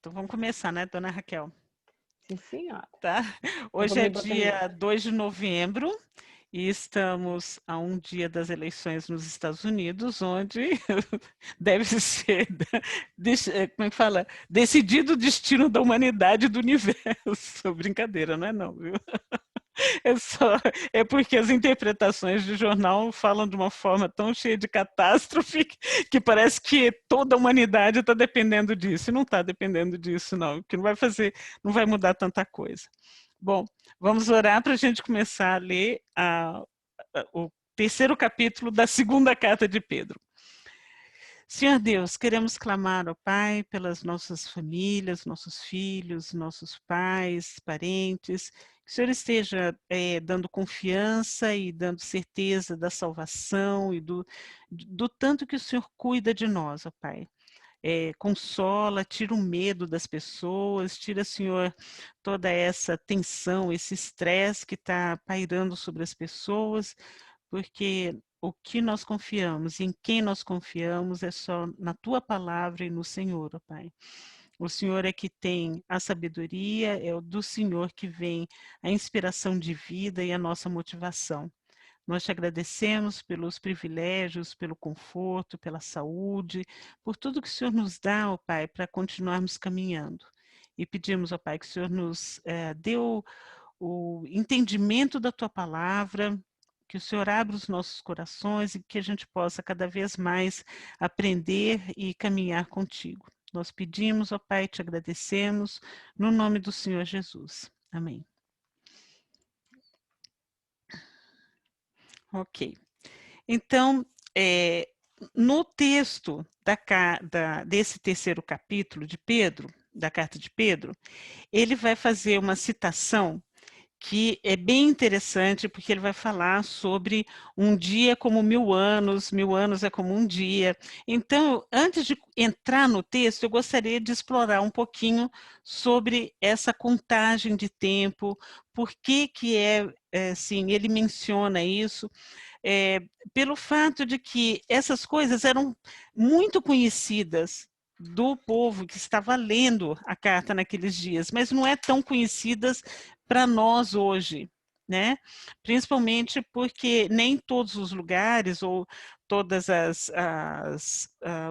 Então vamos começar, né, dona Raquel? Sim, senhora. Tá? Eu vou Hoje é me botar em dia ordem. 2 de novembro e estamos a um dia das eleições nos Estados Unidos, onde deve ser, como é que fala? Decidido o destino da humanidade e do universo. Brincadeira, não é não, viu? É só, é porque as interpretações de jornal falam de uma forma tão cheia de catástrofe que parece que toda a humanidade está dependendo disso. E não está dependendo disso, não, que não vai fazer, não vai mudar tanta coisa. Bom, vamos orar para a gente começar a ler o terceiro capítulo da segunda carta de Pedro. Senhor Deus, queremos clamar, ó Pai, pelas nossas famílias, nossos filhos, nossos pais, parentes, que o Senhor esteja dando confiança e dando certeza da salvação e do tanto que o Senhor cuida de nós, ó Pai. Consola, tira o medo das pessoas, tira, Senhor, toda essa tensão, esse estresse que está pairando sobre as pessoas, porque o que nós confiamos, em quem nós confiamos é só na Tua palavra e no Senhor, ó Pai. O Senhor é que tem a sabedoria, é do Senhor que vem a inspiração de vida e a nossa motivação. Nós te agradecemos pelos privilégios, pelo conforto, pela saúde, por tudo que o Senhor nos dá, ó Pai, para continuarmos caminhando. E pedimos, ó Pai, que o Senhor nos dê o entendimento da Tua palavra, que o Senhor abra os nossos corações e que a gente possa cada vez mais aprender e caminhar contigo. Nós pedimos, ó Pai, te agradecemos, no nome do Senhor Jesus. Amém. Ok. Então, no texto desse terceiro capítulo de Pedro, da carta de Pedro, ele vai fazer uma citação que é bem interessante, porque ele vai falar sobre um dia como 1000 anos é como um dia. Então, antes de entrar no texto, eu gostaria de explorar um pouquinho sobre essa contagem de tempo, por que assim, ele menciona isso, pelo fato de que essas coisas eram muito conhecidas do povo que estava lendo a carta naqueles dias, mas não é tão conhecidas para nós hoje, né? Principalmente porque nem todos os lugares ou todas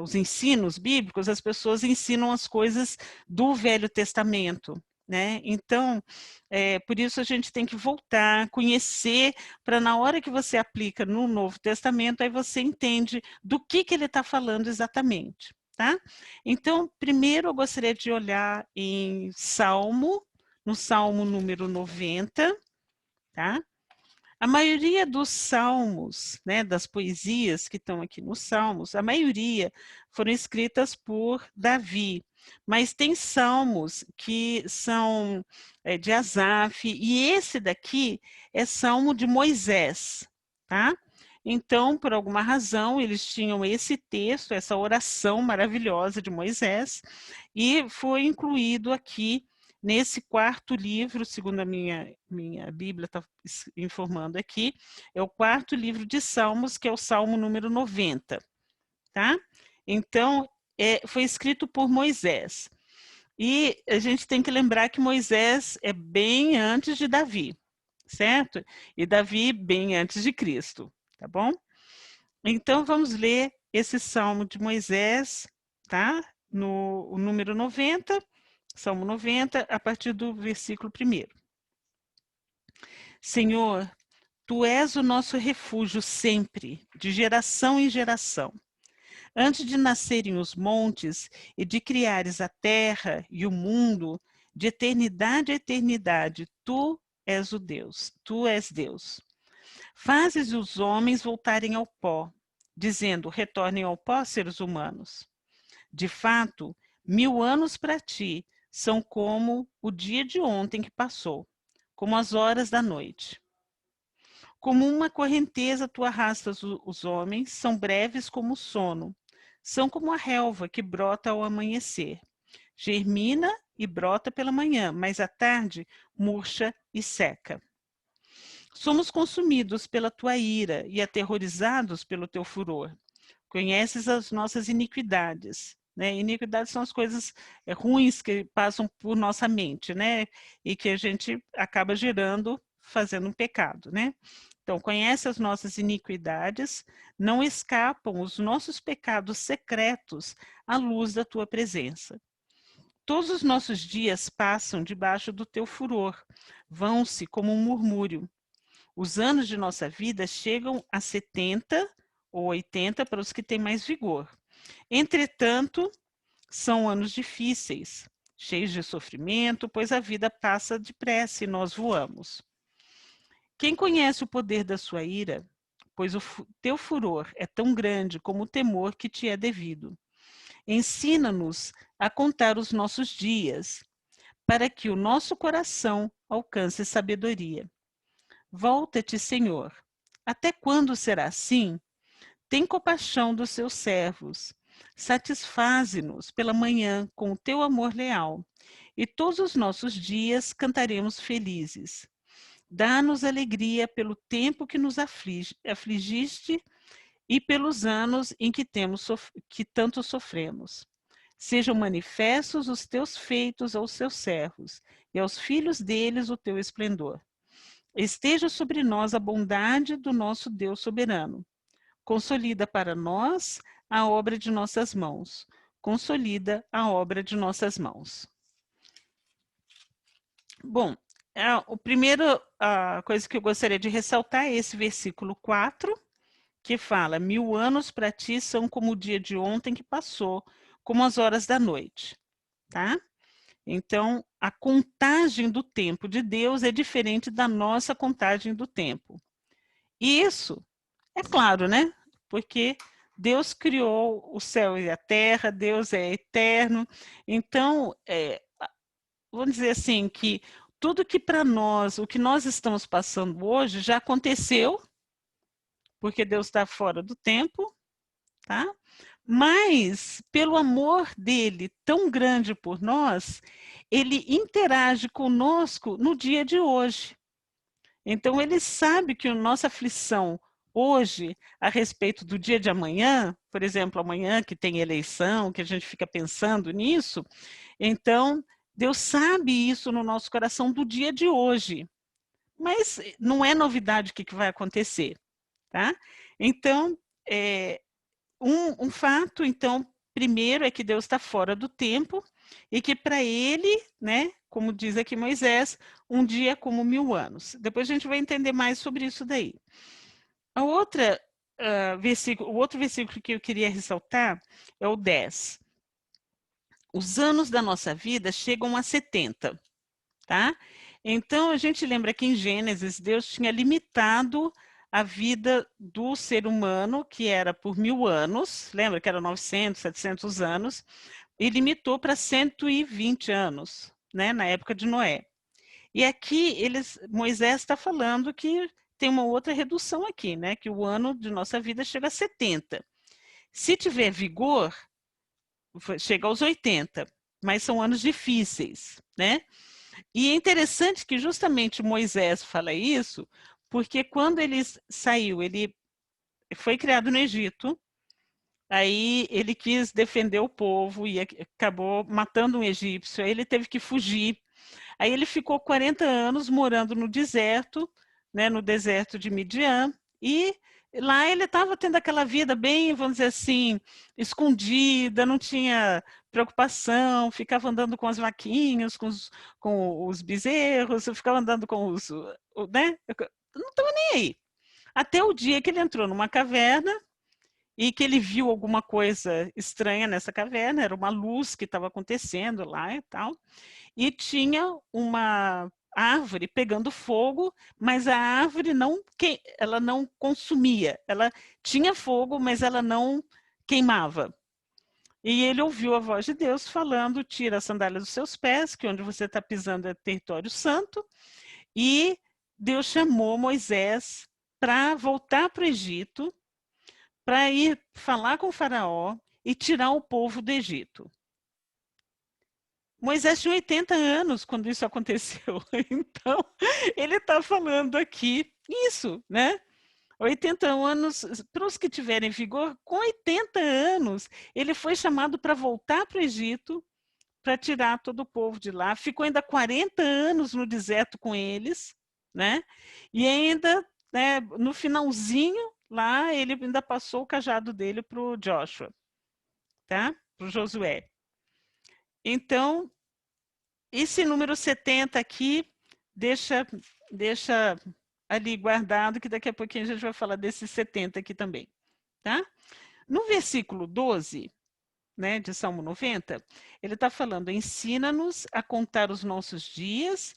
os ensinos bíblicos, as pessoas ensinam as coisas do Velho Testamento, né? Então, por isso a gente tem que voltar, conhecer, para na hora que você aplica no Novo Testamento, aí você entende do que ele está falando exatamente, tá? Então, primeiro eu gostaria de olhar em no Salmo número 90, tá? A maioria dos salmos, né, das poesias que estão aqui nos salmos, a maioria foram escritas por Davi, mas tem salmos que são de Asaf, e esse daqui é salmo de Moisés, tá? Então, por alguma razão, eles tinham esse texto, essa oração maravilhosa de Moisés, e foi incluído aqui nesse quarto livro, segundo a minha Bíblia está informando aqui, é o quarto livro de Salmos, que é o Salmo número 90, tá? Então, foi escrito por Moisés. E a gente tem que lembrar que Moisés é bem antes de Davi, certo? E Davi bem antes de Cristo, tá bom? Então, vamos ler esse Salmo de Moisés, tá? No número 90, Salmo 90, a partir do versículo 1. Senhor, Tu és o nosso refúgio sempre, de geração em geração. Antes de nascerem os montes e de criares a terra e o mundo, de eternidade a eternidade, Tu és o Deus, Tu és Deus. Fazes os homens voltarem ao pó, dizendo, retornem ao pó, seres humanos. De fato, 1000 anos para ti são como o dia de ontem que passou, como as horas da noite. Como uma correnteza tu arrastas os homens, são breves como o sono. São como a relva que brota ao amanhecer. Germina e brota pela manhã, mas à tarde murcha e seca. Somos consumidos pela tua ira e aterrorizados pelo teu furor. Conheces as nossas iniquidades né? Iniquidade são as coisas ruins que passam por nossa mente, né? E que a gente acaba gerando, fazendo um pecado, né? Então, conhece as nossas iniquidades, não escapam os nossos pecados secretos à luz da tua presença. Todos os nossos dias passam debaixo do teu furor, vão-se como um murmúrio. Os anos de nossa vida chegam a 70 ou 80 para os que têm mais vigor. Entretanto, são anos difíceis, cheios de sofrimento, pois a vida passa depressa e nós voamos. Quem conhece o poder da sua ira, pois o teu furor é tão grande como o temor que te é devido. Ensina-nos a contar os nossos dias, para que o nosso coração alcance sabedoria. Volta-te, Senhor. Até quando será assim? Tem compaixão dos seus servos. Satisfaze-nos pela manhã com o teu amor leal, e todos os nossos dias cantaremos felizes. Dá-nos alegria pelo tempo que nos afligiste e pelos anos em que tanto sofremos. Sejam manifestos os teus feitos aos seus servos, e aos filhos deles o teu esplendor. Esteja sobre nós a bondade do nosso Deus soberano. Consolida para nós a obra de nossas mãos. Consolida a obra de nossas mãos. Bom, a primeira coisa que eu gostaria de ressaltar é esse versículo 4, que fala: 1000 anos para ti são como o dia de ontem que passou, como as horas da noite. Tá? Então, a contagem do tempo de Deus é diferente da nossa contagem do tempo. E isso é claro, né? Porque Deus criou o céu e a terra, Deus é eterno. Então, vamos dizer assim, que tudo que para nós, o que nós estamos passando hoje, já aconteceu, porque Deus está fora do tempo, tá? Mas, pelo amor dele tão grande por nós, ele interage conosco no dia de hoje. Então, ele sabe que a nossa aflição hoje, a respeito do dia de amanhã, por exemplo, amanhã que tem eleição, que a gente fica pensando nisso, então, Deus sabe isso no nosso coração do dia de hoje. Mas não é novidade o que vai acontecer, tá? Então, um fato, então, primeiro é que Deus está fora do tempo e que para ele, né, como diz aqui Moisés, um dia é como 1000 anos. Depois a gente vai entender mais sobre isso daí. O outro versículo que eu queria ressaltar é o 10. Os anos da nossa vida chegam a 70, tá? Então, a gente lembra que em Gênesis, Deus tinha limitado a vida do ser humano, que era por 1000 anos, lembra que era 900, 700 anos, e limitou para 120 anos, né, na época de Noé. E aqui Moisés está falando que tem uma outra redução aqui, né, que o ano de nossa vida chega a 70. Se tiver vigor, chega aos 80, mas são anos difíceis, né? E é interessante que justamente Moisés fala isso, porque quando ele saiu, ele foi criado no Egito, aí ele quis defender o povo e acabou matando um egípcio, aí ele teve que fugir. Aí ele ficou 40 anos morando no deserto, né, no deserto de Midian, e lá ele estava tendo aquela vida bem, vamos dizer assim, escondida, não tinha preocupação, ficava andando com as vaquinhas, com os bezerros, ficava andando com né? Não estava nem aí. Até o dia que ele entrou numa caverna e que ele viu alguma coisa estranha nessa caverna, era uma luz que estava acontecendo lá e tal, e tinha uma árvore pegando fogo, mas a árvore ela não consumia, ela tinha fogo, mas ela não queimava. E ele ouviu a voz de Deus falando: tira a sandália dos seus pés, que onde você está pisando é território santo. E Deus chamou Moisés para voltar para o Egito, para ir falar com o faraó e tirar o povo do Egito. Moisés tinha 80 anos quando isso aconteceu. Então, ele está falando aqui isso, né? 80 anos, para os que tiverem vigor, com 80 anos, ele foi chamado para voltar para o Egito, para tirar todo o povo de lá. Ficou ainda 40 anos no deserto com eles, né? E ainda, né, no finalzinho, lá, ele ainda passou o cajado dele para o Joshua, tá? Para o Josué. Então, esse número 70 aqui, deixa ali guardado, que daqui a pouquinho a gente vai falar desses 70 aqui também, tá? No versículo 12, né, de Salmo 90, ele está falando: ensina-nos a contar os nossos dias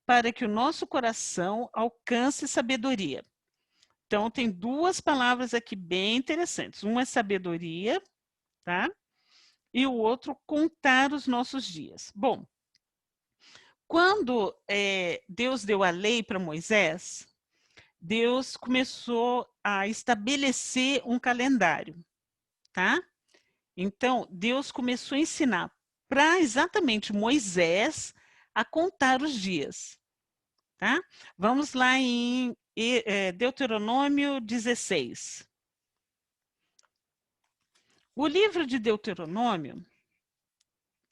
para que o nosso coração alcance sabedoria. Então, tem duas palavras aqui bem interessantes. Uma é sabedoria, tá? E o outro, contar os nossos dias. Bom, quando Deus deu a lei para Moisés, Deus começou a estabelecer um calendário, tá? Então, Deus começou a ensinar para exatamente Moisés a contar os dias, tá? Vamos lá em Deuteronômio 16. O livro de Deuteronômio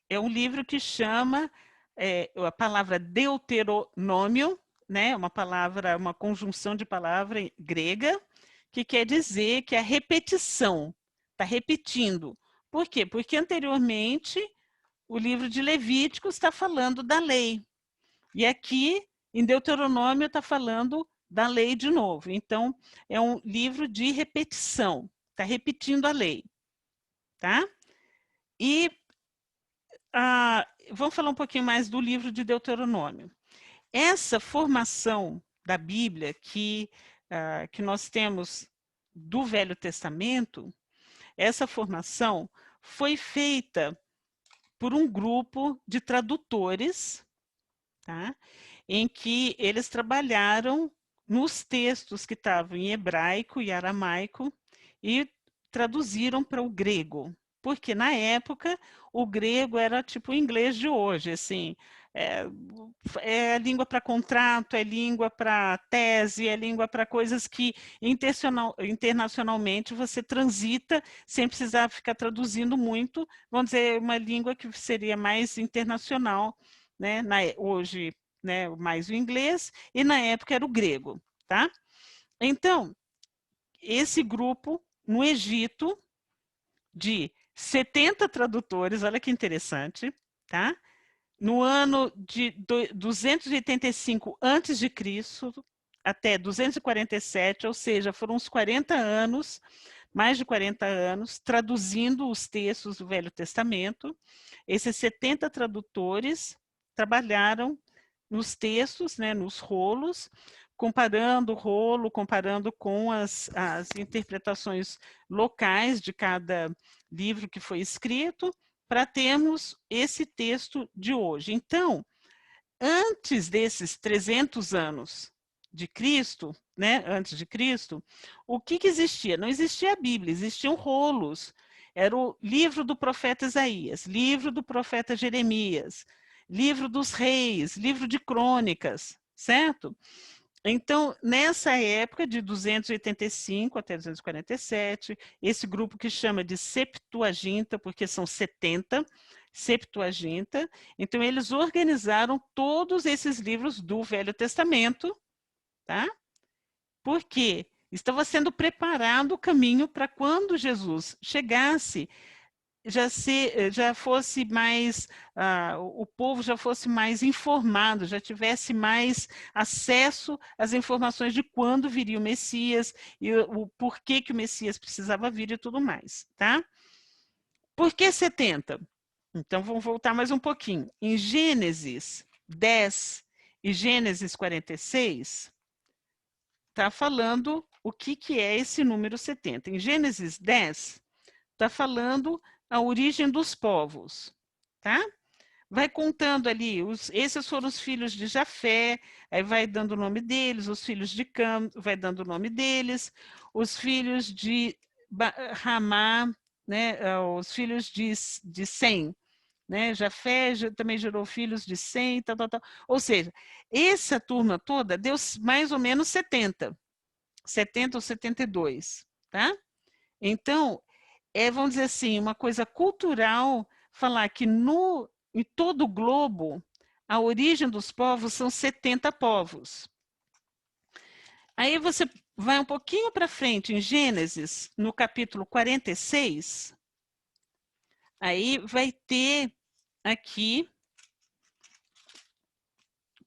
é um livro que chama a palavra Deuteronômio, né? Uma palavra, uma conjunção de palavra grega, que quer dizer que a repetição, está repetindo. Por quê? Porque anteriormente o livro de Levítico está falando da lei. E aqui, em Deuteronômio, está falando da lei de novo. Então, é um livro de repetição, está repetindo a lei. Tá? E vamos falar um pouquinho mais do livro de Deuteronômio. Essa formação da Bíblia que nós temos do Velho Testamento, essa formação foi feita por um grupo de tradutores, tá? Em que eles trabalharam nos textos que estavam em hebraico e aramaico e traduziram para o grego. Porque na época o grego era tipo o inglês de hoje, assim, é língua para contrato, é língua para tese, é língua para coisas que internacionalmente você transita sem precisar ficar traduzindo muito, vamos dizer, uma língua que seria mais internacional, né? Hoje, né, mais o inglês, e na época era o grego, tá? Então, esse grupo no Egito de 70 tradutores, olha que interessante, tá? No ano de 285 a.C. até 247, ou seja, foram uns 40 anos, mais de 40 anos, traduzindo os textos do Velho Testamento. Esses 70 tradutores trabalharam nos textos, né, nos rolos, comparando o rolo, comparando com as interpretações locais de cada livro que foi escrito, para termos esse texto de hoje. Então, antes desses 300 anos de Cristo, né, antes de Cristo, o que existia? Não existia a Bíblia, existiam rolos. Era o livro do profeta Isaías, livro do profeta Jeremias, livro dos reis, livro de crônicas, certo? Então, nessa época de 285 até 247, esse grupo que chama de Septuaginta, porque são 70, Septuaginta, então eles organizaram todos esses livros do Velho Testamento, tá? Porque estava sendo preparado o caminho para quando Jesus chegasse, já fosse mais, o povo já fosse mais informado, já tivesse mais acesso às informações de quando viria o Messias e o porquê que o Messias precisava vir e tudo mais, tá? Por que 70? Então, vamos voltar mais um pouquinho. Em Gênesis 10 e Gênesis 46, está falando o que é esse número 70. Em Gênesis 10, está falando a origem dos povos, tá? Vai contando ali, esses foram os filhos de Jafé, aí vai dando o nome deles, os filhos de Cam, vai dando o nome deles, os filhos de Ramá, né, os filhos de Sem, né, Jafé também gerou filhos de Sem, tal. Ou seja, essa turma toda deu mais ou menos 70, 70 ou 72, tá? Então, vamos dizer assim, uma coisa cultural falar que em todo o globo, a origem dos povos são 70 povos. Aí você vai um pouquinho para frente, em Gênesis, no capítulo 46, aí vai ter aqui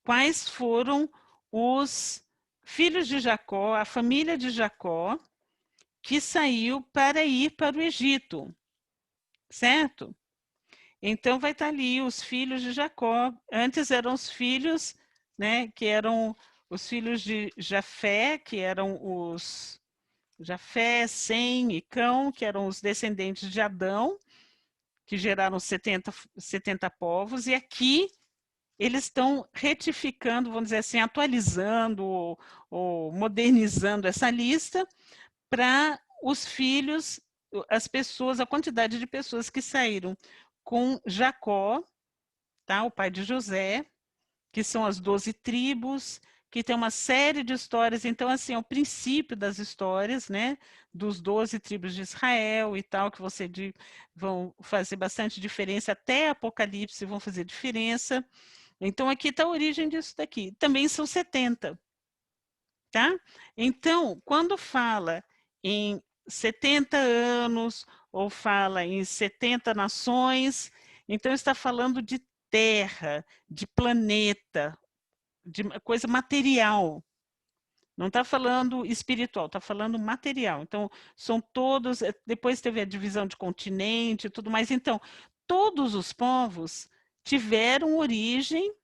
quais foram os filhos de Jacó, a família de Jacó, que saiu para ir para o Egito, certo? Então vai estar ali os filhos de Jacó. Antes eram os filhos, né, que eram os filhos de Jafé, que eram os Jafé, Sem e Cão, que eram os descendentes de Adão, que geraram 70 povos, e aqui eles estão retificando, vamos dizer assim, atualizando ou modernizando essa lista para os filhos, as pessoas, a quantidade de pessoas que saíram com Jacó, tá? O pai de José, que são as 12 tribos, que tem uma série de histórias. Então, assim, é o princípio das histórias, né? Dos 12 tribos de Israel e tal, que vão fazer bastante diferença, até Apocalipse vão fazer diferença. Então, aqui está a origem disso daqui. Também são 70, tá? Então, quando fala em 70 anos, ou fala em 70 nações, então está falando de terra, de planeta, de coisa material. Não está falando espiritual, está falando material. Então, são todos. Depois teve a divisão de continente e tudo mais. Então, todos os povos tiveram origem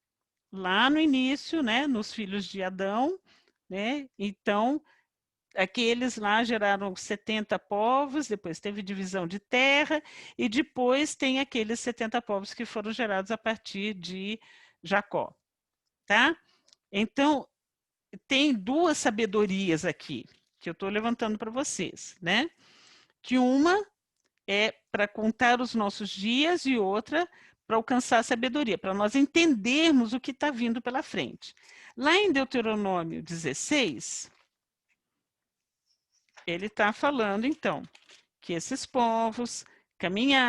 lá no início, né, nos filhos de Adão, né? Então, aqueles lá geraram 70 povos, depois teve divisão de terra, e depois tem aqueles 70 povos que foram gerados a partir de Jacó, tá? Então, tem duas sabedorias aqui, que eu estou levantando para vocês, né? Que uma é para contar os nossos dias e outra para alcançar a sabedoria, para nós entendermos o que está vindo pela frente. Lá em Deuteronômio 16, ele está falando, então, que esses povos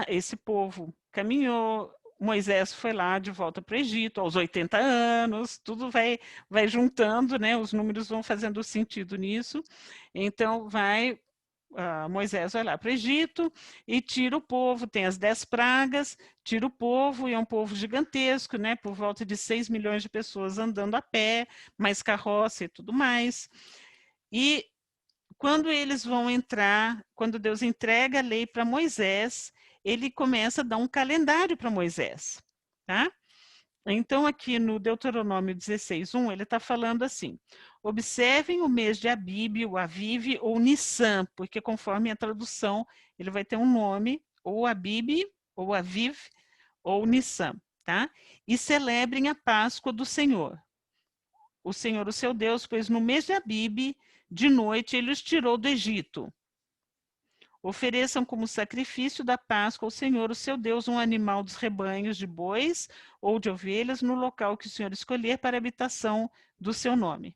esse povo caminhou, Moisés foi lá de volta para o Egito aos 80 anos, tudo vai juntando, né? Os números vão fazendo sentido nisso. Então, Moisés vai lá para o Egito e tira o povo, tem as 10 pragas, tira o povo, e é um povo gigantesco, né? Por volta de 6 milhões de pessoas andando a pé, mais carroça e tudo mais. E quando eles vão entrar, quando Deus entrega a lei para Moisés, ele começa a dar um calendário para Moisés, tá? Então, aqui no Deuteronômio 16:1, ele está falando assim: observem o mês de Abib, o Aviv ou Nissan, porque conforme a tradução, ele vai ter um nome, ou Abib, ou Aviv, ou Nissan, tá? E celebrem a Páscoa do Senhor, o Senhor, o seu Deus, pois no mês de Abib, de noite, ele os tirou do Egito. Ofereçam como sacrifício da Páscoa ao Senhor, o seu Deus, um animal dos rebanhos de bois ou de ovelhas no local que o Senhor escolher para a habitação do seu nome.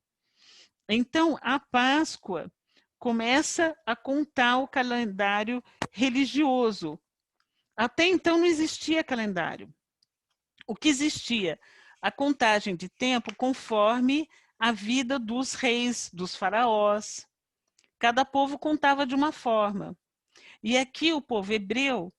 Então, a Páscoa começa a contar o calendário religioso. Até então não existia calendário. O que existia? A contagem de tempo conforme a vida dos reis, dos faraós. Cada povo contava de uma forma. E aqui o povo hebreu,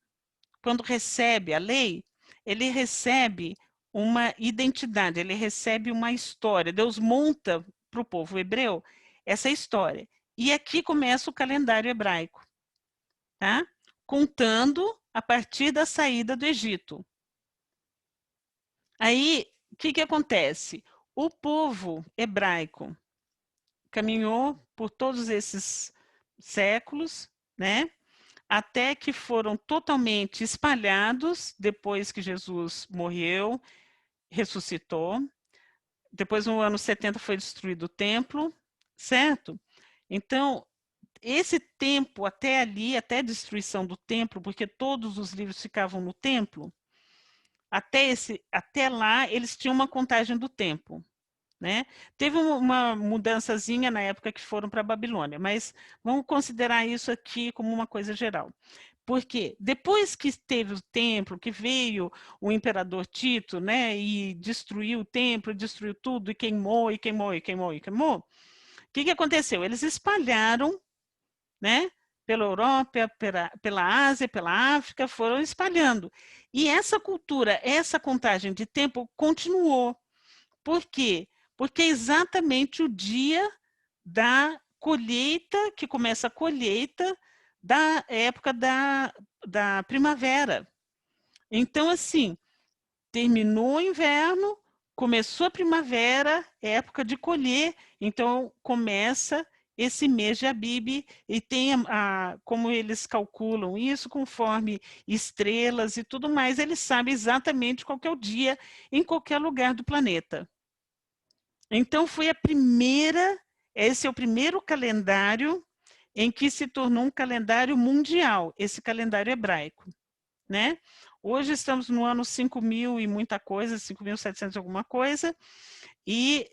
quando recebe a lei, ele recebe uma identidade, ele recebe uma história. Deus monta para o povo hebreu essa história. E aqui começa o calendário hebraico, tá? Contando a partir da saída do Egito. Aí, o que acontece? O povo hebraico caminhou por todos esses séculos, né? Até que foram totalmente espalhados depois que Jesus morreu, ressuscitou. Depois, no ano 70, foi destruído o templo, certo? Então, esse tempo até ali, até a destruição do templo, porque todos os livros ficavam no templo, até lá eles tinham uma contagem do tempo, né? Teve uma mudançazinha na época que foram para a Babilônia, mas vamos considerar isso aqui como uma coisa geral. Porque depois que teve o templo, que veio o imperador Tito, né, e destruiu o templo, destruiu tudo, e queimou, e queimou, e queimou, e queimou, o que aconteceu? Eles espalharam, né, pela Europa, pela Ásia, pela África, foram espalhando. E essa cultura, essa contagem de tempo continuou. Por quê? Porque é exatamente o dia da colheita, que começa a colheita da época da primavera. Então, assim, terminou o inverno, começou a primavera, época de colher, então começa esse mês de Abib e tem como eles calculam isso conforme estrelas e tudo mais, eles sabem exatamente qual que é o dia em qualquer lugar do planeta. Então foi esse é o primeiro calendário em que se tornou um calendário mundial, esse calendário hebraico, né? Hoje estamos no ano 5.000 e muita coisa, 5.700 alguma coisa, e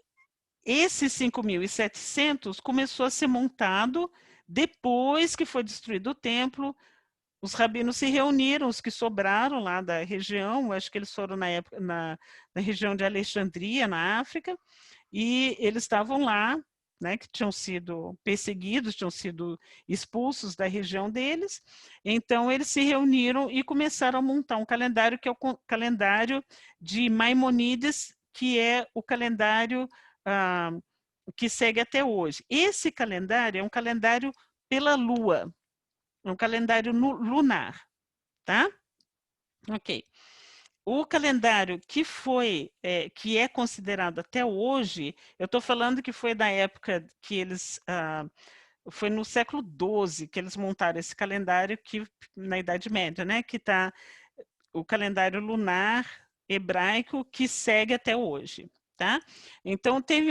esse 5.700 começou a ser montado depois que foi destruído o templo. Os rabinos se reuniram, os que sobraram lá da região, acho que eles foram na época na região de Alexandria, na África, e eles estavam lá, né, que tinham sido perseguidos, tinham sido expulsos da região deles. Então, eles se reuniram e começaram a montar um calendário, que é o calendário de Maimonides, que é o calendário que segue até hoje. Esse calendário é um calendário pela Lua, é um calendário lunar, tá? Ok. O calendário que é considerado até hoje, eu estou falando que foi da época que eles, foi no século XII que eles montaram esse calendário, que na Idade Média, né, que está o calendário lunar hebraico que segue até hoje. Tá? Então tem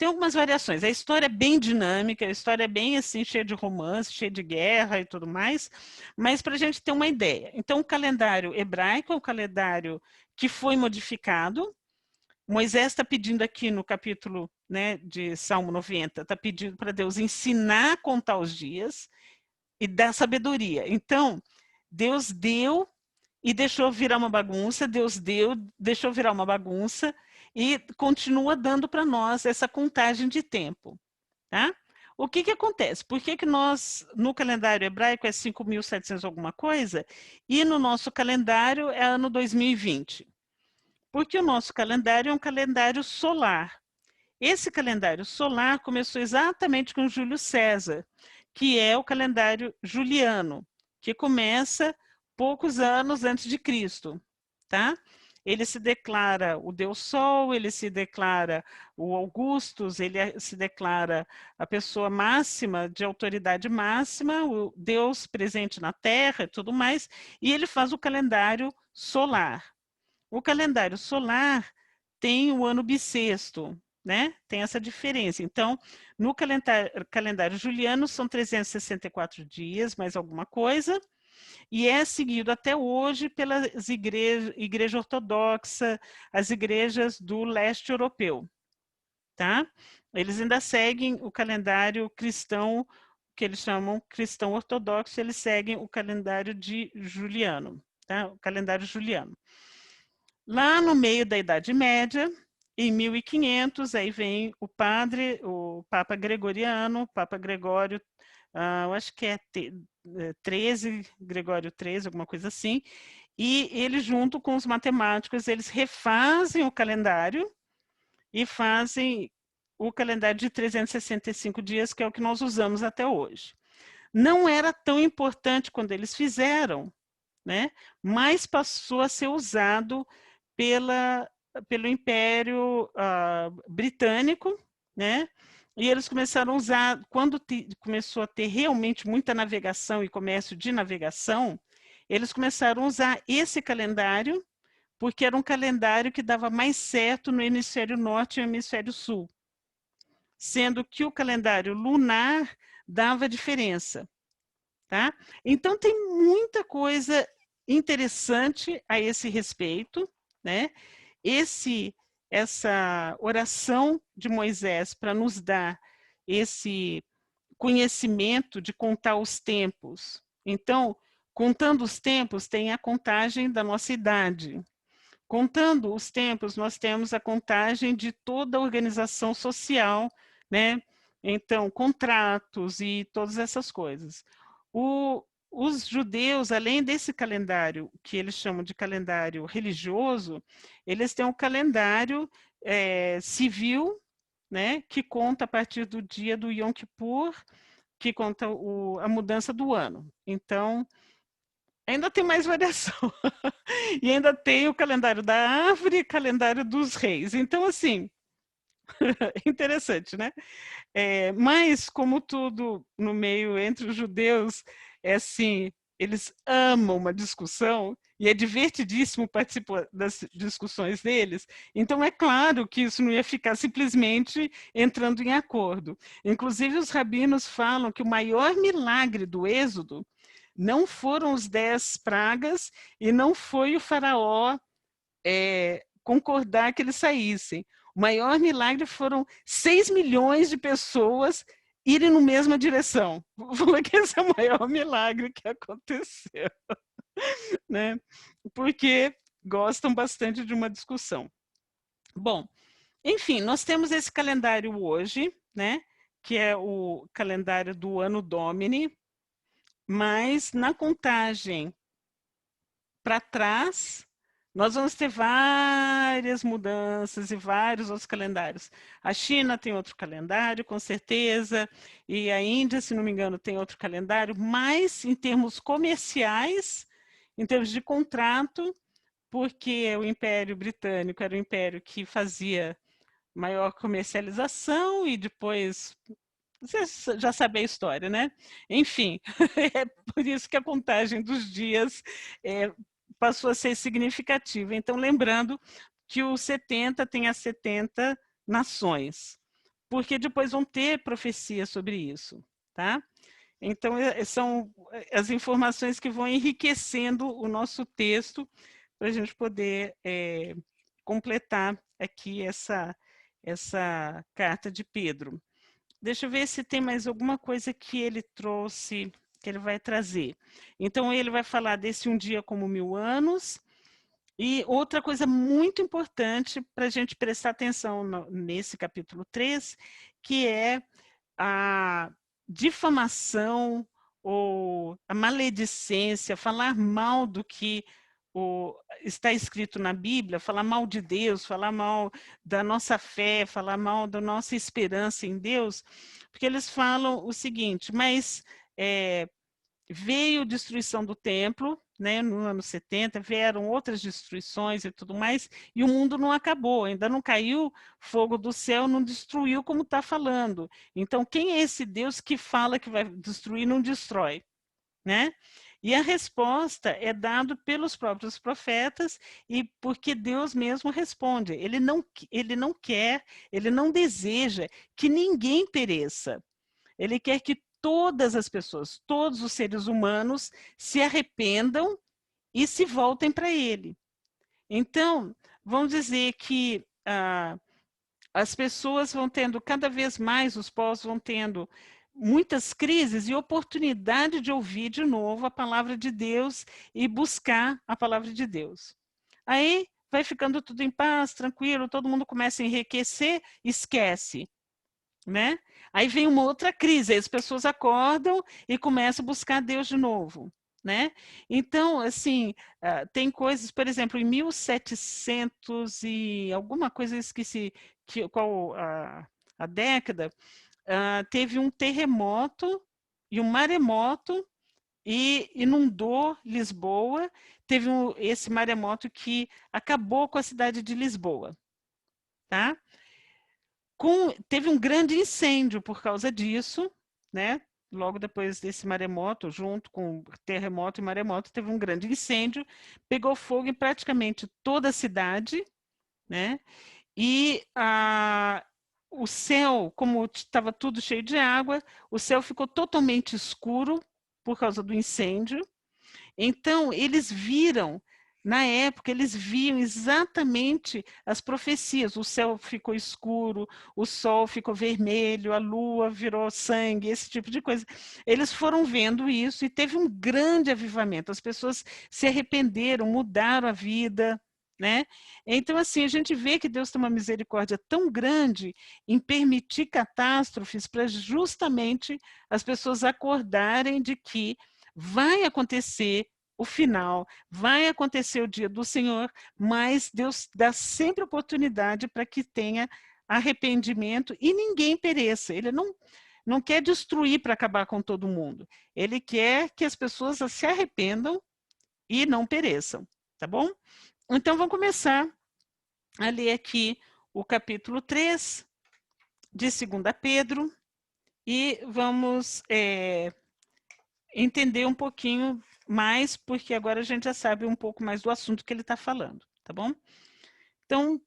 algumas variações. A história é bem dinâmica, a história é bem assim, cheia de romance, cheia de guerra e tudo mais, mas para a gente ter uma ideia. Então, o calendário hebraico é um calendário que foi modificado. Moisés está pedindo aqui no capítulo, né, de Salmo 90, está pedindo para Deus ensinar a contar os dias e dar sabedoria. Então, Deus deu e deixou virar uma bagunça, Deus deu, deixou virar uma bagunça e continua dando para nós essa contagem de tempo. Tá? O que acontece? Por que nós, no calendário hebraico, é 5.700 alguma coisa e no nosso calendário é ano 2020? Porque o nosso calendário é um calendário solar. Esse calendário solar começou exatamente com Júlio César, que é o calendário juliano, que começa poucos anos antes de Cristo, tá? Ele se declara o Deus Sol, ele se declara o Augustus, ele se declara a pessoa máxima, de autoridade máxima, o Deus presente na Terra e tudo mais, e ele faz o calendário solar. O calendário solar tem o ano bissexto, né? Tem essa diferença. Então, no calendário juliano são 364 dias, mais alguma coisa, e é seguido até hoje pelas igreja ortodoxa, as igrejas do leste europeu, tá? Eles ainda seguem o calendário cristão, que eles chamam cristão ortodoxo, eles seguem o calendário de Juliano, tá? O calendário juliano. Lá no meio da Idade Média, em 1500, aí vem o Papa Gregoriano, Papa Gregório, eu acho que é 13, Gregório 13, alguma coisa assim, e ele junto com os matemáticos, eles refazem o calendário e fazem o calendário de 365 dias, que é o que nós usamos até hoje. Não era tão importante quando eles fizeram, né? Mas passou a ser usado pelo Império Britânico, né? E eles começaram a usar, quando começou a ter realmente muita navegação e comércio de navegação, eles começaram a usar esse calendário, porque era um calendário que dava mais certo no hemisfério norte e no hemisfério sul, sendo que o calendário lunar dava diferença. Tá? Então, tem muita coisa interessante a esse respeito, né? essa oração de Moisés para nos dar esse conhecimento de contar os tempos. Então, contando os tempos, tem a contagem da nossa idade. Contando os tempos, nós temos a contagem de toda a organização social, né? Então, contratos e todas essas coisas. Os judeus, além desse calendário, que eles chamam de calendário religioso, eles têm um calendário civil, né? Que conta a partir do dia do Yom Kippur, que conta a mudança do ano. Então, ainda tem mais variação. E ainda tem o calendário da árvore e calendário dos reis. Então, assim, interessante, né? Mas, como tudo no meio entre os judeus, é assim, eles amam uma discussão e é divertidíssimo participar das discussões deles. Então, é claro que isso não ia ficar simplesmente entrando em acordo. Inclusive, os rabinos falam que o maior milagre do Êxodo não foram os 10 pragas e não foi o faraó concordar que eles saíssem. O maior milagre foram 6 milhões de pessoas irem na mesma direção. Falou que esse é o maior milagre que aconteceu, né? Porque gostam bastante de uma discussão. Bom, enfim, nós temos esse calendário hoje, né? Que é o calendário do Ano Domini, mas na contagem para trás, nós vamos ter várias mudanças e vários outros calendários. A China tem outro calendário, com certeza, e a Índia, se não me engano, tem outro calendário, mas em termos comerciais, em termos de contrato, porque o Império Britânico era o império que fazia maior comercialização e depois você já sabe a história, né? Enfim, é por isso que a contagem dos dias passou a ser significativa. Então, lembrando que o 70 tem as 70 nações, porque depois vão ter profecias sobre isso, tá? Então, são as informações que vão enriquecendo o nosso texto para a gente poder completar aqui essa carta de Pedro. Deixa eu ver se tem mais alguma coisa que ele trouxe, que ele vai trazer. Então, ele vai falar desse um dia como 1000 anos. E outra coisa muito importante para a gente prestar atenção nesse capítulo 3, que é a difamação ou a maledicência, falar mal do que está escrito na Bíblia, falar mal de Deus, falar mal da nossa fé, falar mal da nossa esperança em Deus, porque eles falam o seguinte, mas veio destruição do templo, né, no ano 70, vieram outras destruições e tudo mais, e o mundo não acabou, ainda não caiu fogo do céu, não destruiu como está falando. Então, quem é esse Deus que fala que vai destruir e não destrói? Né? E a resposta é dada pelos próprios profetas e porque Deus mesmo responde. Ele não quer, ele não deseja que ninguém pereça. Ele quer que todas as pessoas, todos os seres humanos se arrependam e se voltem para ele. Então, vamos dizer que as pessoas vão tendo cada vez mais, os povos vão tendo muitas crises e oportunidade de ouvir de novo a palavra de Deus e buscar a palavra de Deus. Aí vai ficando tudo em paz, tranquilo, todo mundo começa a enriquecer, esquece, né? Aí vem uma outra crise, aí as pessoas acordam e começam a buscar Deus de novo, né? Então, assim, tem coisas, por exemplo, em 1700 e alguma coisa, eu esqueci qual a década, teve um terremoto e um maremoto e inundou Lisboa. Teve esse maremoto que acabou com a cidade de Lisboa, tá? Teve um grande incêndio por causa disso, né? Logo depois desse maremoto, junto com terremoto e maremoto, teve um grande incêndio, pegou fogo em praticamente toda a cidade, né? E o céu, como estava tudo cheio de água, o céu ficou totalmente escuro por causa do incêndio. Então, eles viram na época, eles viam exatamente as profecias. O céu ficou escuro, o sol ficou vermelho, a lua virou sangue, esse tipo de coisa. Eles foram vendo isso e teve um grande avivamento. As pessoas se arrependeram, mudaram a vida, né? Então, assim, a gente vê que Deus tem uma misericórdia tão grande em permitir catástrofes para justamente as pessoas acordarem de que vai acontecer o final, vai acontecer o dia do Senhor, mas Deus dá sempre oportunidade para que tenha arrependimento e ninguém pereça. Ele não quer destruir para acabar com todo mundo. Ele quer que as pessoas se arrependam e não pereçam, tá bom? Então, vamos começar a ler aqui o capítulo 3 de 2 Pedro e vamos entender um pouquinho mais, porque agora a gente já sabe um pouco mais do assunto que ele está falando, tá bom? Então,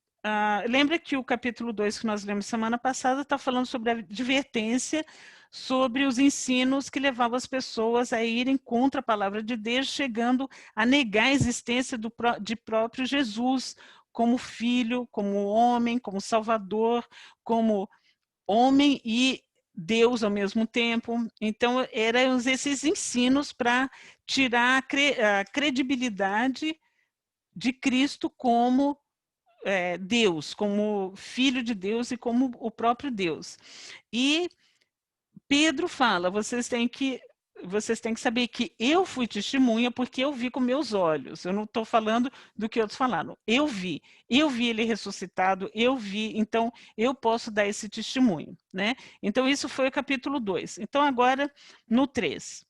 lembra que o capítulo 2 que nós lemos semana passada está falando sobre a advertência, sobre os ensinos que levavam as pessoas a irem contra a palavra de Deus, chegando a negar a existência de próprio Jesus, como filho, como homem, como salvador, como homem e Deus ao mesmo tempo. Então, eram esses ensinos para tirar a credibilidade de Cristo como Deus, como filho de Deus e como o próprio Deus. E Pedro fala, vocês têm que saber que eu fui testemunha porque eu vi com meus olhos. Eu não estou falando do que outros falaram. Eu vi ele ressuscitado, eu vi, então eu posso dar esse testemunho, né? Então isso foi o capítulo 2. Então agora no 3.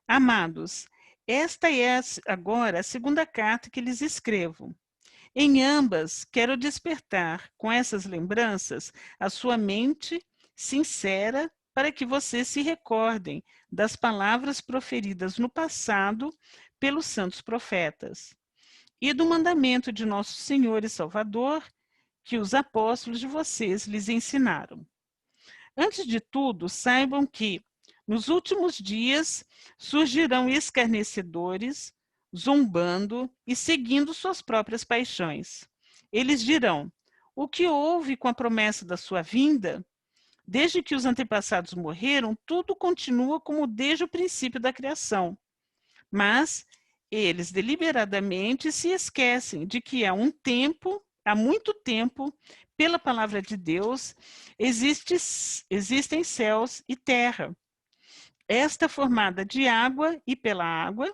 Amados, esta é agora a segunda carta que lhes escrevo. Em ambas, quero despertar com essas lembranças a sua mente sincera para que vocês se recordem das palavras proferidas no passado pelos santos profetas e do mandamento de nosso Senhor e Salvador que os apóstolos de vocês lhes ensinaram. Antes de tudo, saibam que nos últimos dias surgirão escarnecedores, zombando e seguindo suas próprias paixões. Eles dirão: o que houve com a promessa da sua vinda? Desde que os antepassados morreram, tudo continua como desde o princípio da criação. Mas eles deliberadamente se esquecem de que há muito tempo, pela palavra de Deus, existem céus e terra. Esta formada de água, e pela água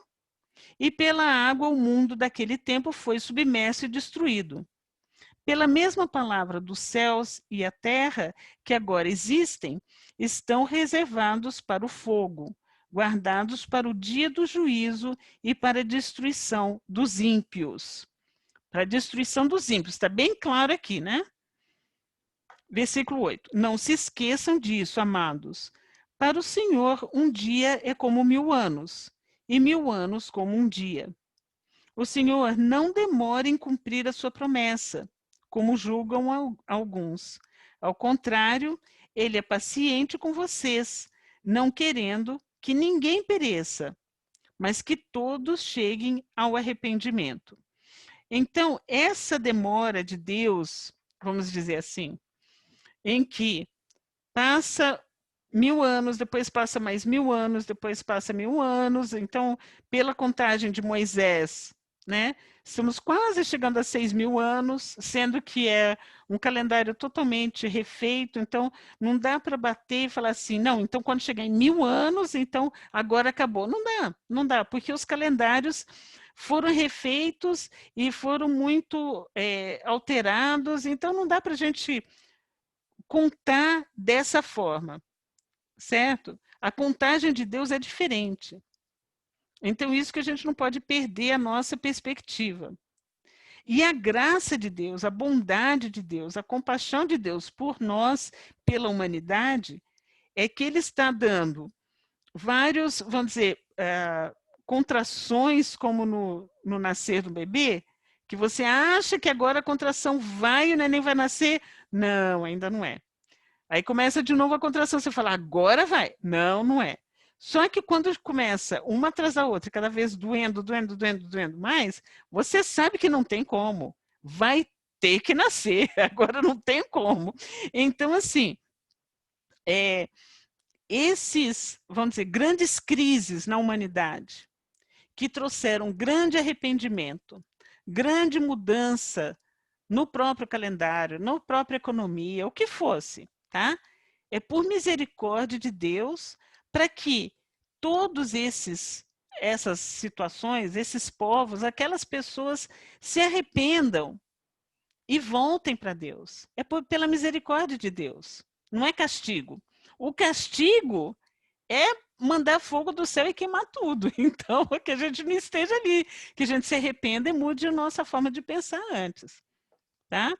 o mundo daquele tempo foi submerso e destruído. Pela mesma palavra, dos céus e a terra que agora existem, estão reservados para o fogo, guardados para o dia do juízo e para a destruição dos ímpios. Para a destruição dos ímpios, está bem claro aqui, né? Versículo 8. Não se esqueçam disso, amados. Para o Senhor, um dia é como 1000 anos, e 1000 anos como um dia. O Senhor não demora em cumprir a sua promessa, como julgam alguns. Ao contrário, ele é paciente com vocês, não querendo que ninguém pereça, mas que todos cheguem ao arrependimento. Então, essa demora de Deus, vamos dizer assim, em que passa 1000 anos, depois passa mais 1000 anos, depois passa 1000 anos. Então, pela contagem de Moisés, né, estamos quase chegando a 6000 anos, sendo que é um calendário totalmente refeito. Então, não dá para bater e falar assim, não, então quando chegar em 1000 anos, então agora acabou. Não dá, porque os calendários foram refeitos e foram muito alterados, então não dá para a gente contar dessa forma, certo? A contagem de Deus é diferente. Então, isso que a gente não pode perder a nossa perspectiva. E a graça de Deus, a bondade de Deus, a compaixão de Deus por nós, pela humanidade, é que Ele está dando vários, vamos dizer, contrações, como no nascer do bebê, que você acha que agora a contração vai e o neném vai nascer. Não, ainda não é. Aí começa de novo a contração, você fala, agora vai. Não, não é. Só que quando começa uma atrás da outra, cada vez doendo mais, você sabe que não tem como. Vai ter que nascer, agora não tem como. Então, assim, esses, vamos dizer, grandes crises na humanidade, que trouxeram grande arrependimento, grande mudança no próprio calendário, na própria economia, o que fosse, tá? É por misericórdia de Deus para que todos essas situações, esses povos, aquelas pessoas se arrependam e voltem para Deus. É pela misericórdia de Deus, não é castigo. O castigo é mandar fogo do céu e queimar tudo. Então, que a gente não esteja ali, que a gente se arrependa e mude a nossa forma de pensar antes, tá?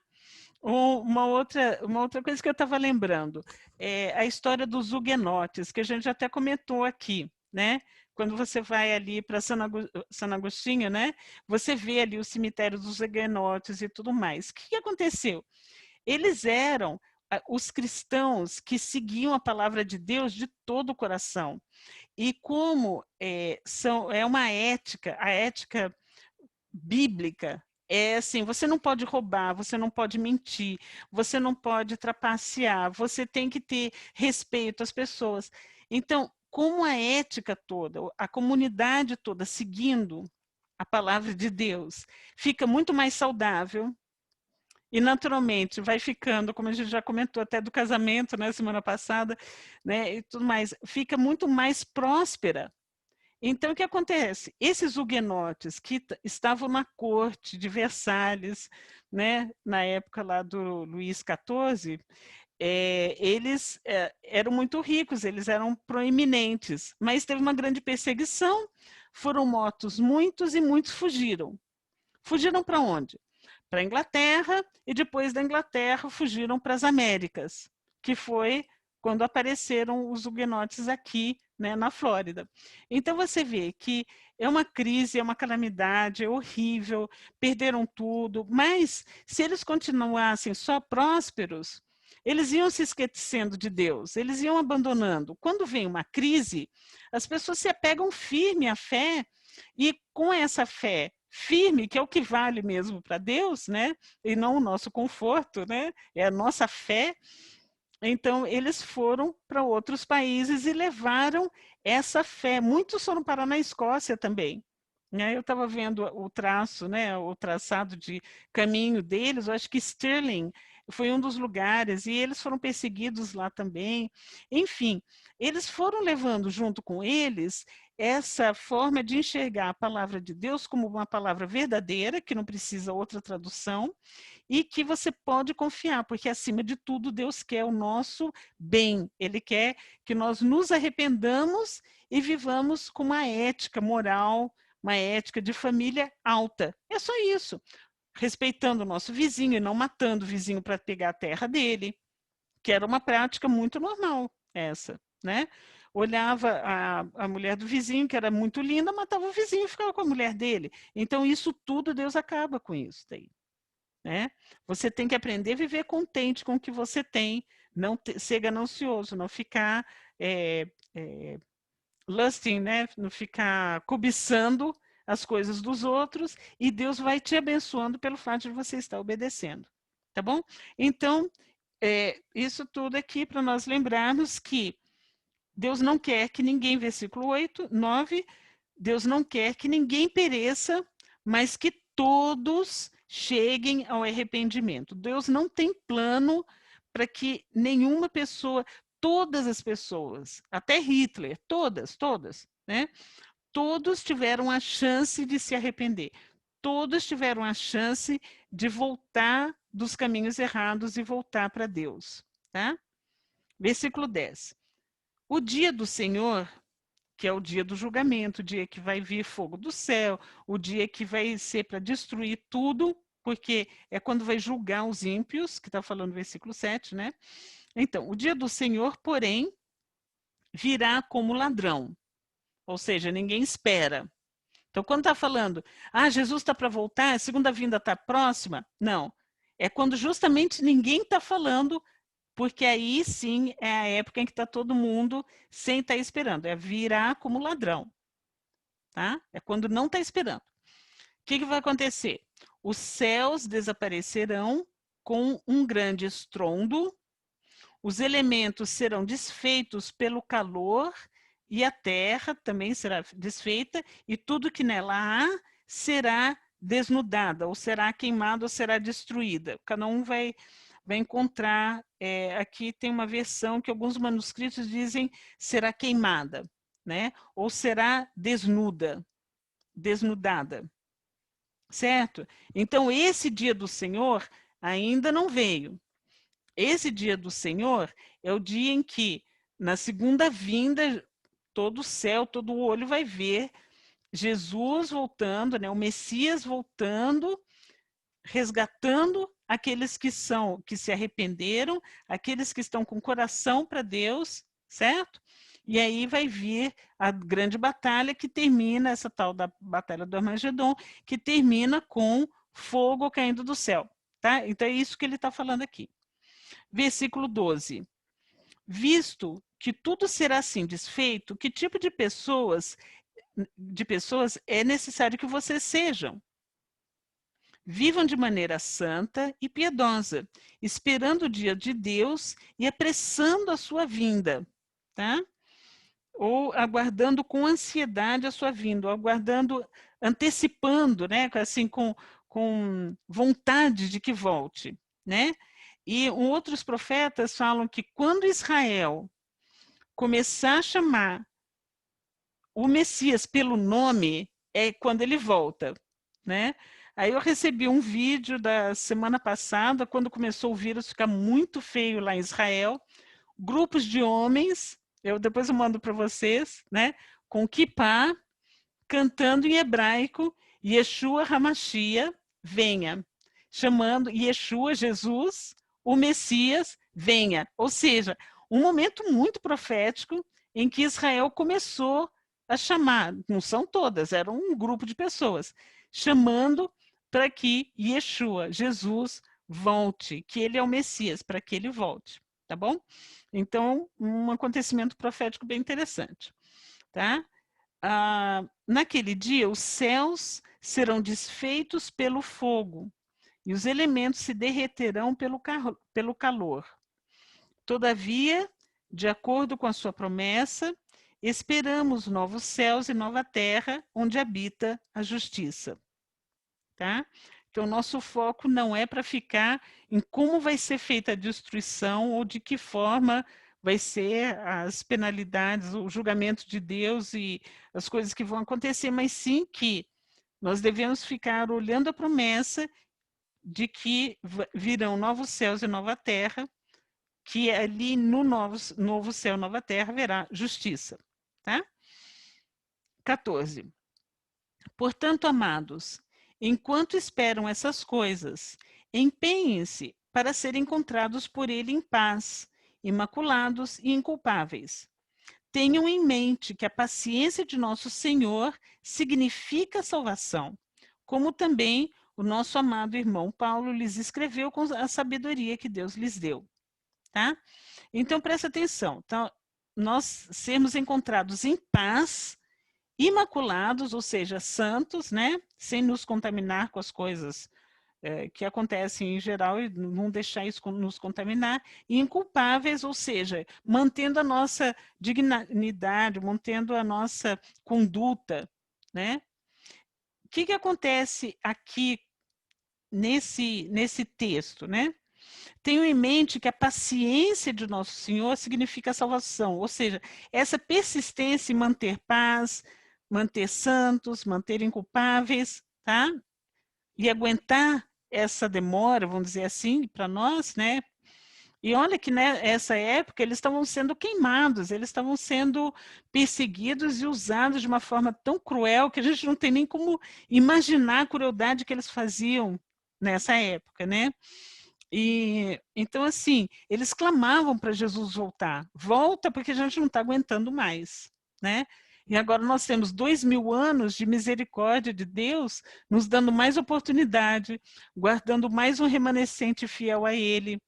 Uma outra coisa que eu estava lembrando é a história dos huguenotes, que a gente até comentou aqui, né? Quando você vai ali para San Agostinho, né? Você vê ali o cemitério dos huguenotes e tudo mais. O que aconteceu? Eles eram os cristãos que seguiam a palavra de Deus de todo o coração. E como é uma ética, a ética bíblica é assim, você não pode roubar, você não pode mentir, você não pode trapacear, você tem que ter respeito às pessoas. Então, como a ética toda, a comunidade toda seguindo a palavra de Deus, fica muito mais saudável e naturalmente vai ficando, como a gente já comentou até do casamento, né, semana passada, né, e tudo mais, fica muito mais próspera. Então, o que acontece? Esses huguenotes que estavam na corte de Versalhes, né, na época lá do Luís XIV, eles eram muito ricos, eles eram proeminentes, mas teve uma grande perseguição, foram mortos muitos e muitos fugiram. Fugiram para onde? Para a Inglaterra e depois da Inglaterra fugiram para as Américas, que foi quando apareceram os huguenotes aqui, né, na Flórida. Então você vê que é uma crise, é uma calamidade, é horrível, perderam tudo, mas se eles continuassem só prósperos, eles iam se esquecendo de Deus, eles iam abandonando. Quando vem uma crise, as pessoas se apegam firme à fé e com essa fé firme, que é o que vale mesmo para Deus, né? E não o nosso conforto, né? É a nossa fé. Então, eles foram para outros países e levaram essa fé. Muitos foram parar na Escócia também. Né? Eu estava vendo o traço, né? O traçado de caminho deles, eu acho que Stirling foi um dos lugares, e eles foram perseguidos lá também. Enfim, eles foram levando junto com eles essa forma de enxergar a palavra de Deus como uma palavra verdadeira, que não precisa outra tradução, e que você pode confiar, porque acima de tudo Deus quer o nosso bem. Ele quer que nós nos arrependamos e vivamos com uma ética moral, uma ética de família alta. É só isso. Respeitando o nosso vizinho e não matando o vizinho para pegar a terra dele, que era uma prática muito normal essa, né? Olhava a mulher do vizinho, que era muito linda, matava o vizinho e ficava com a mulher dele. Então, isso tudo, Deus acaba com isso daí. Né? Você tem que aprender a viver contente com o que você tem, não ser ganancioso, não ficar lusting, né? Não ficar cobiçando as coisas dos outros, e Deus vai te abençoando pelo fato de você estar obedecendo, tá bom? Então, isso tudo aqui para nós lembrarmos que Deus não quer que ninguém, versículo 8, 9, Deus não quer que ninguém pereça, mas que todos cheguem ao arrependimento. Deus não tem plano para que nenhuma pessoa, todas as pessoas, até Hitler, todas, né? Todos tiveram a chance de se arrepender. Todos tiveram a chance de voltar dos caminhos errados e voltar para Deus, tá? Versículo 10. O dia do Senhor, que é o dia do julgamento, o dia que vai vir fogo do céu, o dia que vai ser para destruir tudo, porque é quando vai julgar os ímpios, que está falando no versículo 7, né? Então, o dia do Senhor, porém, virá como ladrão, ou seja, ninguém espera. Então, quando está falando, Jesus está para voltar, a segunda vinda está próxima, não. É quando justamente ninguém está falando porque aí sim é a época em que está todo mundo sem estar esperando, é virar como ladrão, tá? É quando não está esperando. O que vai acontecer? Os céus desaparecerão com um grande estrondo, os elementos serão desfeitos pelo calor e a terra também será desfeita e tudo que nela há será desnudada, ou será queimada, ou será destruída. Cada um vai encontrar, aqui tem uma versão que alguns manuscritos dizem será queimada, né? Ou será desnudada, certo? Então, esse dia do Senhor ainda não veio. Esse dia do Senhor é o dia em que, na segunda vinda, todo o céu, todo o olho vai ver Jesus voltando, né? O Messias voltando, resgatando aqueles que se arrependeram, aqueles que estão com o coração para Deus, certo? E aí vai vir a grande batalha que termina, essa tal da batalha do Armagedon, que termina com fogo caindo do céu, tá? Então é isso que ele está falando aqui. Versículo 12. Visto que tudo será assim desfeito, que tipo de pessoas é necessário que vocês sejam? Vivam de maneira santa e piedosa, esperando o dia de Deus e apressando a sua vinda, tá? Ou aguardando com ansiedade a sua vinda, ou aguardando, antecipando, né? Assim, com vontade de que volte, né? E outros profetas falam que quando Israel começar a chamar o Messias pelo nome, é quando ele volta, né? Aí eu recebi um vídeo da semana passada, quando começou o vírus ficar muito feio lá em Israel, grupos de homens, depois eu mando para vocês, né? Com kippah, cantando em hebraico, Yeshua Hamashia, venha, chamando Yeshua, Jesus, o Messias, venha. Ou seja, um momento muito profético em que Israel começou a chamar, não são todas, era um grupo de pessoas, chamando para que Yeshua, Jesus, volte, que ele é o Messias, para que ele volte, tá bom? Então, um acontecimento profético bem interessante, tá? Naquele dia, os céus serão desfeitos pelo fogo, e os elementos se derreterão pelo calor. Todavia, de acordo com a sua promessa, esperamos novos céus e nova terra, onde habita a justiça. Tá? Então, nosso foco não é para ficar em como vai ser feita a destruição ou de que forma vai ser as penalidades, o julgamento de Deus e as coisas que vão acontecer, mas sim que nós devemos ficar olhando a promessa de que virão novos céus e nova terra, que ali no novo céu e nova terra haverá justiça. Tá? 14. Portanto, amados, enquanto esperam essas coisas, empenhem-se para serem encontrados por ele em paz, imaculados e inculpáveis. Tenham em mente que a paciência de nosso Senhor significa salvação, como também o nosso amado irmão Paulo lhes escreveu com a sabedoria que Deus lhes deu. Tá? Então, presta atenção. Então, nós sermos encontrados em paz, imaculados, ou seja, santos, né? Sem nos contaminar com as coisas que acontecem em geral e não deixar isso nos contaminar, e inculpáveis, ou seja, mantendo a nossa dignidade, mantendo a nossa conduta, né? O que acontece aqui nesse texto, né? Tenho em mente que a paciência de Nosso Senhor significa salvação, ou seja, essa persistência em manter paz, manter santos, manter inculpáveis, tá? E aguentar essa demora, vamos dizer assim, para nós, né? E olha que nessa época eles estavam sendo queimados, eles estavam sendo perseguidos e usados de uma forma tão cruel que a gente não tem nem como imaginar a crueldade que eles faziam nessa época, né? E então, assim, eles clamavam para Jesus voltar. Volta porque a gente não está aguentando mais, né? E agora nós temos 2000 anos de misericórdia de Deus, nos dando mais oportunidade, guardando mais um remanescente fiel a Ele.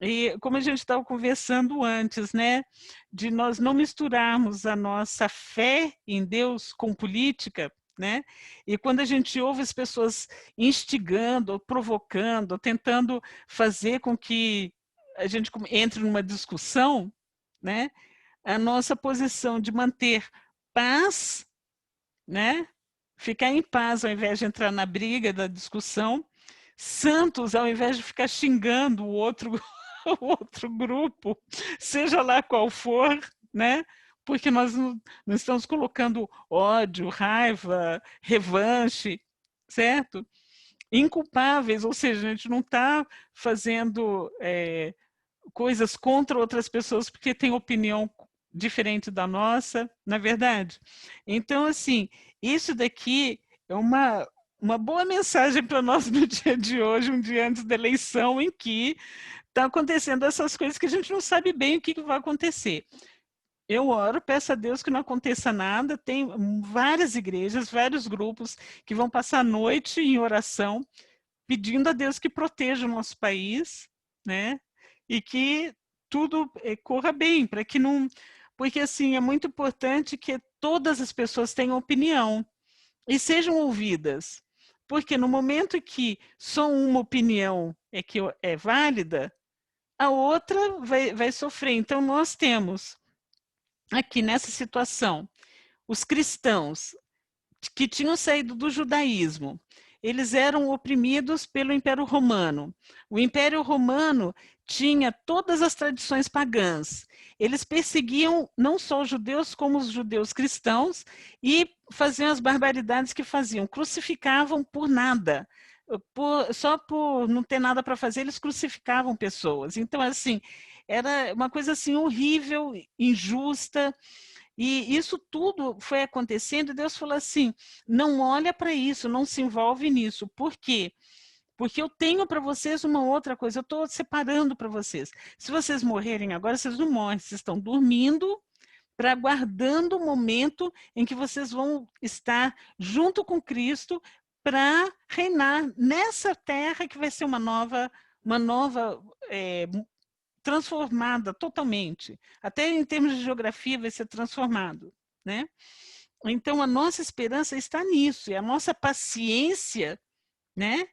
E como a gente estava conversando antes, né, de nós não misturarmos a nossa fé em Deus com política, né, e quando a gente ouve as pessoas instigando, ou provocando, ou tentando fazer com que a gente entre numa discussão, né, a nossa posição de manter paz, né, ficar em paz ao invés de entrar na briga, da discussão, santos ao invés de ficar xingando o outro o outro grupo, seja lá qual for, né? Porque nós não estamos colocando ódio, raiva, revanche, certo? Inculpáveis, ou seja, a gente não está fazendo coisas contra outras pessoas porque tem opinião diferente da nossa, na verdade. Então, assim, isso daqui é uma boa mensagem para nós no dia de hoje, um dia antes da eleição, em que estão acontecendo essas coisas que a gente não sabe bem o que vai acontecer. Eu oro, peço a Deus que não aconteça nada. Tem várias igrejas, vários grupos que vão passar a noite em oração, pedindo a Deus que proteja o nosso país, né? E que tudo corra bem, para que não... Porque, assim, é muito importante que todas as pessoas tenham opinião e sejam ouvidas. Porque no momento que só uma opinião que é válida, a outra vai sofrer. Então, nós temos aqui nessa situação os cristãos que tinham saído do judaísmo. Eles eram oprimidos pelo Império Romano. O Império Romano tinha todas as tradições pagãs. Eles perseguiam não só os judeus, como os judeus cristãos, e faziam as barbaridades que faziam. Crucificavam por nada. Só por não ter nada para fazer, eles crucificavam pessoas. Então, assim, era uma coisa assim horrível, injusta. E isso tudo foi acontecendo e Deus falou assim, não olha para isso, não se envolve nisso. Por quê? Porque eu tenho para vocês uma outra coisa, eu estou separando para vocês. Se vocês morrerem agora, vocês não morrem, vocês estão dormindo, para aguardando o momento em que vocês vão estar junto com Cristo para reinar nessa terra que vai ser uma nova transformada totalmente. Até em termos de geografia vai ser transformado, né? Então a nossa esperança está nisso, e a nossa paciência, né?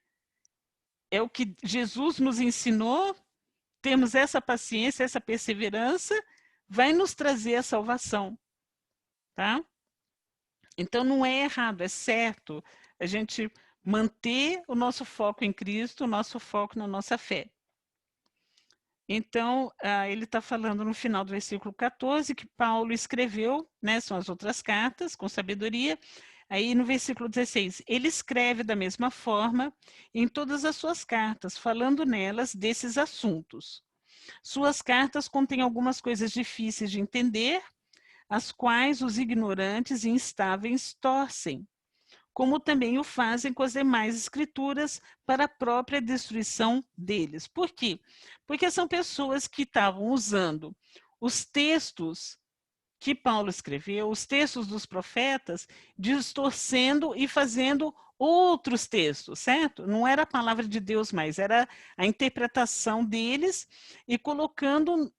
É o que Jesus nos ensinou, temos essa paciência, essa perseverança, vai nos trazer a salvação, tá? Então não é errado, é certo a gente manter o nosso foco em Cristo, o nosso foco na nossa fé. Então, ele está falando no final do versículo 14 que Paulo escreveu, né, são as outras cartas, com sabedoria. Aí no versículo 16, ele escreve da mesma forma em todas as suas cartas, falando nelas desses assuntos. Suas cartas contêm algumas coisas difíceis de entender, as quais os ignorantes e instáveis torcem, como também o fazem com as demais escrituras para a própria destruição deles. Por quê? Porque são pessoas que estavam usando os textos que Paulo escreveu, os textos dos profetas, distorcendo e fazendo outros textos, certo? Não era a palavra de Deus mais, era a interpretação deles e colocando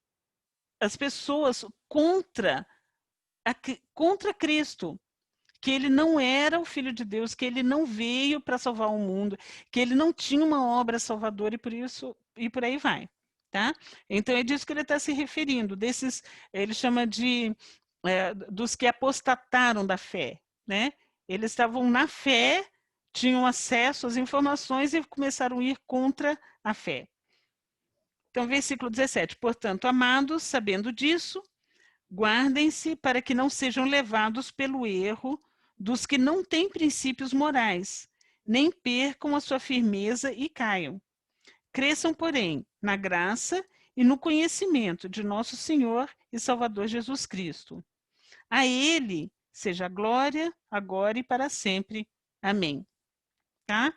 as pessoas contra Cristo, que ele não era o Filho de Deus, que ele não veio para salvar o mundo, que ele não tinha uma obra salvadora e por aí vai, tá? Então é disso que ele está se referindo, ele chama de dos que apostataram da fé, né? Eles estavam na fé, tinham acesso às informações e começaram a ir contra a fé. Então, versículo 17, portanto, amados, sabendo disso, guardem-se para que não sejam levados pelo erro dos que não têm princípios morais, nem percam a sua firmeza e caiam. Cresçam, porém, na graça e no conhecimento de nosso Senhor e Salvador Jesus Cristo. A Ele seja a glória, agora e para sempre. Amém. Tá?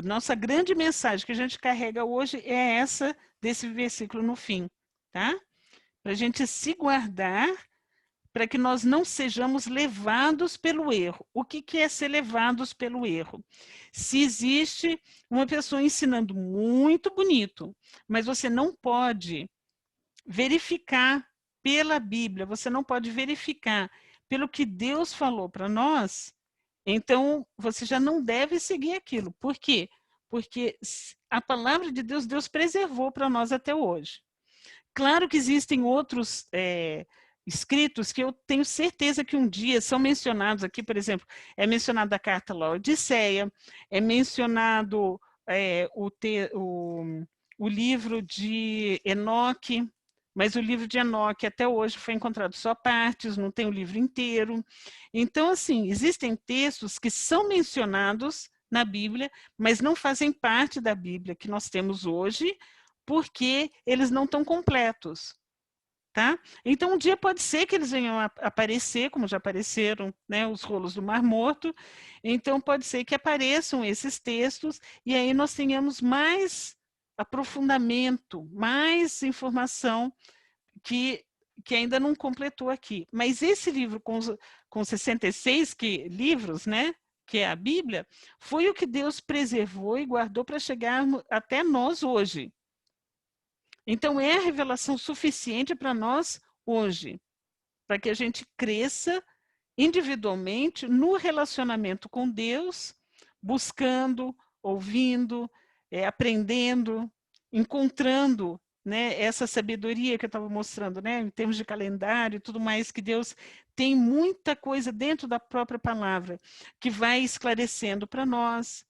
Nossa grande mensagem que a gente carrega hoje é essa desse versículo no fim, tá? Para a gente se guardar, para que nós não sejamos levados pelo erro. O que é ser levados pelo erro? Se existe uma pessoa ensinando muito bonito, mas você não pode verificar pela Bíblia, você não pode verificar pelo que Deus falou para nós, então você já não deve seguir aquilo. Por quê? Porque a palavra de Deus, Deus preservou para nós até hoje. Claro que existem outros escritos que eu tenho certeza que um dia são mencionados aqui, por exemplo, é mencionado a carta Laodiceia, é mencionado o livro de Enoque, mas o livro de Enoque até hoje foi encontrado só partes, não tem o livro inteiro. Então, assim, existem textos que são mencionados na Bíblia, mas não fazem parte da Bíblia que nós temos hoje, porque eles não estão completos. Tá? Então, um dia pode ser que eles venham a aparecer, como já apareceram, né, os rolos do Mar Morto. Então, pode ser que apareçam esses textos e aí nós tenhamos mais aprofundamento, mais informação que ainda não completou aqui. Mas esse livro com 66 livros, né, que é a Bíblia, foi o que Deus preservou e guardou para chegar até nós hoje. Então, é a revelação suficiente para nós hoje, para que a gente cresça individualmente no relacionamento com Deus, buscando, ouvindo, aprendendo, encontrando, né, essa sabedoria que eu estava mostrando, né, em termos de calendário e tudo mais, que Deus tem muita coisa dentro da própria palavra que vai esclarecendo para nós.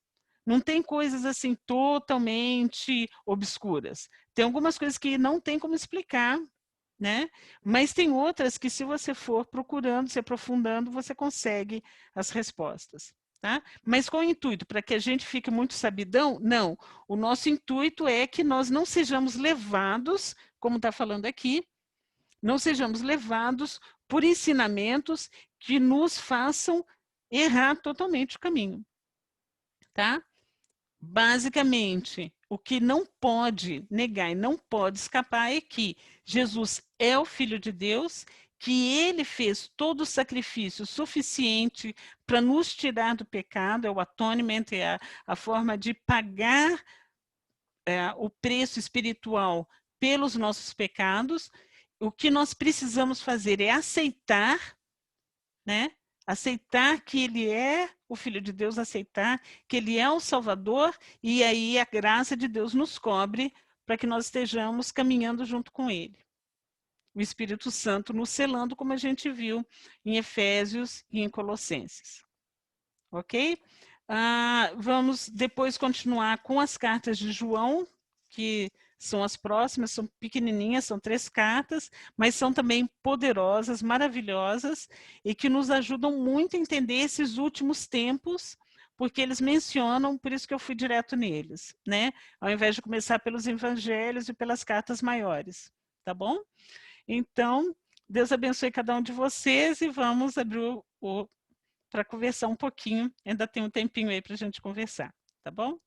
Não tem coisas assim totalmente obscuras. Tem algumas coisas que não tem como explicar, né? Mas tem outras que, se você for procurando, se aprofundando, você consegue as respostas. Tá? Mas qual o intuito? Para que a gente fique muito sabidão? Não. O nosso intuito é que nós não sejamos levados, como está falando aqui, não sejamos levados por ensinamentos que nos façam errar totalmente o caminho. Tá? Basicamente, o que não pode negar e não pode escapar é que Jesus é o Filho de Deus, que ele fez todo o sacrifício suficiente para nos tirar do pecado, é o atonement, é a forma de pagar o preço espiritual pelos nossos pecados. O que nós precisamos fazer é aceitar, né? Aceitar que ele é o Filho de Deus, aceitar que ele é o Salvador, e aí a graça de Deus nos cobre para que nós estejamos caminhando junto com ele. O Espírito Santo nos selando, como a gente viu em Efésios e em Colossenses. Ok? Vamos depois continuar com as cartas de João, que são as próximas, são pequenininhas, são 3 cartas, mas são também poderosas, maravilhosas, e que nos ajudam muito a entender esses últimos tempos, porque eles mencionam, por isso que eu fui direto neles, né? Ao invés de começar pelos evangelhos e pelas cartas maiores, tá bom? Então, Deus abençoe cada um de vocês e vamos abrir para conversar um pouquinho, ainda tem um tempinho aí para a gente conversar, tá bom?